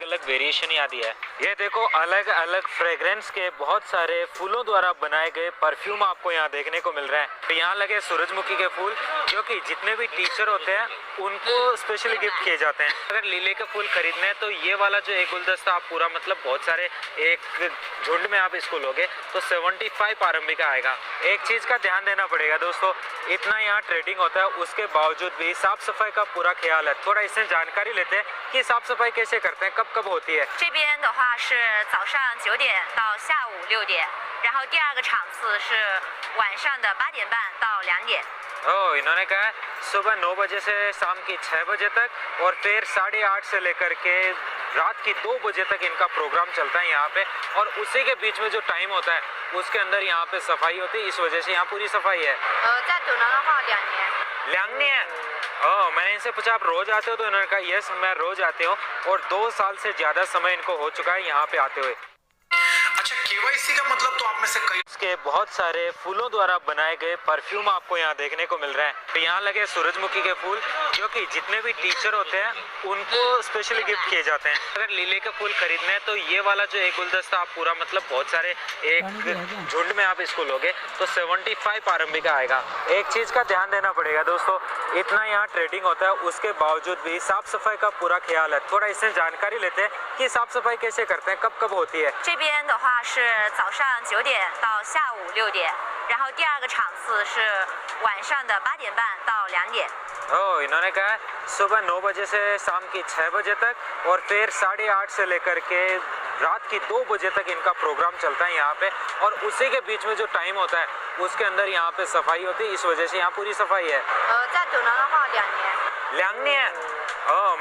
अलग वेरिएशन यहाँ दिया है। ये देखो अलग अलग फ्रेग्रेंस के बहुत सारे फूलों द्वारा बनाए गए परफ्यूम आपको यहाँ देखने को मिल रहे हैं। तो यहाँ लगे सूरजमुखी के फूल जो कि जितने भी टीचर होते हैं उनको स्पेशली गिफ्ट किए जाते हैं। अगर लीले के फूल खरीदने हैं तो ये वाला जो एक गुलदस्ता आप पूरा मतलब बहुत सारे एक झुंड में आप इसको लोगे तो 75 RMB का आएगा। एक चीज का ध्यान देना पड़ेगा दोस्तों, इतना यहाँ ट्रेडिंग होता है उसके बावजूद भी साफ सफाई का पूरा ख्याल है। थोड़ा इससे जानकारी लेते हैं कि साफ सफाई कैसे करते हैं, कब कब होती है। 这边的话是早上9点到下午6点，然后第二个场次是晚上的8点半到2点。 इन्होंने कहा है सुबह 9 बजे से शाम की 6 बजे तक और फिर 8:30 से लेकर के रात की 2 बजे तक इनका प्रोग्राम चलता है यहाँ पे। और उसी के बीच में जो टाइम होता है उसके अंदर यहाँ पे सफाई होती है, इस वजह से यहाँ पूरी सफाई है। 在堵南的话2年。 ल्यांगनी है। मैंने इनसे पूछा आप रोज आते हो, तो इन्होंने कहा यस मैं रोज आती हूँ और 2 साल से ज्यादा समय इनको हो चुका है यहाँ पे आते हुए। अच्छा, केवाईसी का मतलब तो आप में से कई के बहुत सारे फूलों द्वारा बनाए गए परफ्यूम आपको यहाँ देखने को मिल रहे हैं। तो यहाँ लगे सूरजमुखी के फूल जो कि जितने भी टीचर होते हैं उनको स्पेशली गिफ्ट किए जाते हैं। अगर लीले के फूल खरीदने हैं तो ये वाला जो एक गुलदस्ता आप पूरा मतलब बहुत सारे एक झुंड में आप इसको लोगे तो 75 RMB का आएगा। एक चीज का ध्यान देना पड़ेगा दोस्तों, इतना यहाँ ट्रेडिंग होता है उसके बावजूद भी साफ सफाई का पूरा ख्याल है। थोड़ा इससे जानकारी लेते हैं कि साफ सफाई कैसे करते हैं, कब कब होती है। 这边的话是早上9点到下午6点，然后第二个场次是晚上的8点半到2点。 इन्होंने कहा है सुबह 9 बजे से शाम की 6 बजे तक और फिर 8:30 से लेकर के रात की 2 बजे तक इनका प्रोग्राम चलता है यहाँ पे। और उसी के बीच में जो टाइम होता है उसके अंदर यहाँ पे सफाई होती है, इस वजह से यहाँ पूरी सफाई है। 在堵南的话2年。 ल्यांगनी है।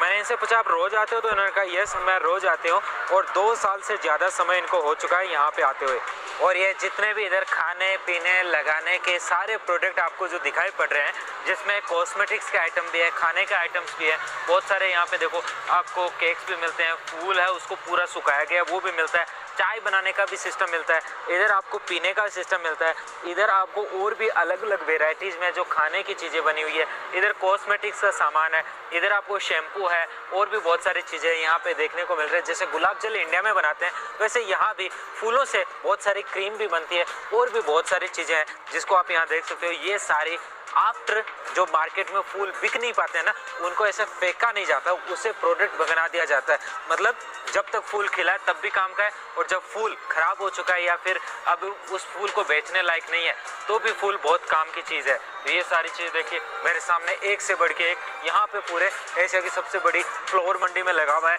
मैंने इनसे पूछा आप रोज आते हो, तो इन्होंने कहा यस मैं रोज आती हूँ और 2 साल से ज्यादा समय इनको हो चुका है यहाँ पे आते हुए। और ये जितने भी इधर खाने पीने लगाने के सारे प्रोडक्ट आपको जो दिखाई पड़ रहे हैं, जिसमें कॉस्मेटिक्स के आइटम भी है, खाने के आइटम्स भी है, बहुत सारे यहाँ पे देखो आपको केक्स भी मिलते हैं, फूल है उसको पूरा सुखाया गया वो भी मिलता है, चाय बनाने का भी सिस्टम मिलता है, इधर आपको पीने का सिस्टम मिलता है, इधर आपको और भी अलग अलग वेराइटीज़ में जो खाने की चीज़ें बनी हुई है, इधर कॉस्मेटिक्स का सामान है, इधर आपको शैम्पू है और भी बहुत सारी चीज़ें यहाँ पे देखने को मिल रही है। जैसे गुलाब जल इंडिया में बनाते हैं वैसे यहाँ भी फूलों से बहुत सारी क्रीम भी बनती है और भी बहुत सारी चीज़ें हैं जिसको आप यहाँ देख सकते हो। ये सारी आफ्टर जो मार्केट में फूल बिक नहीं पाते हैं ना, उनको ऐसे फेंका नहीं जाता, उसे प्रोडक्ट बना दिया जाता है। मतलब जब तक फूल खिला है तब भी काम का है और जब फूल खराब हो चुका है या फिर अब उस फूल को बेचने लायक नहीं है तो भी फूल बहुत काम की चीज़ है। तो ये सारी चीज़ देखिए मेरे सामने एक से बढ़ के एक यहाँ पे पूरे एशिया की सबसे बड़ी फ्लावर मंडी में लगा हुआ है।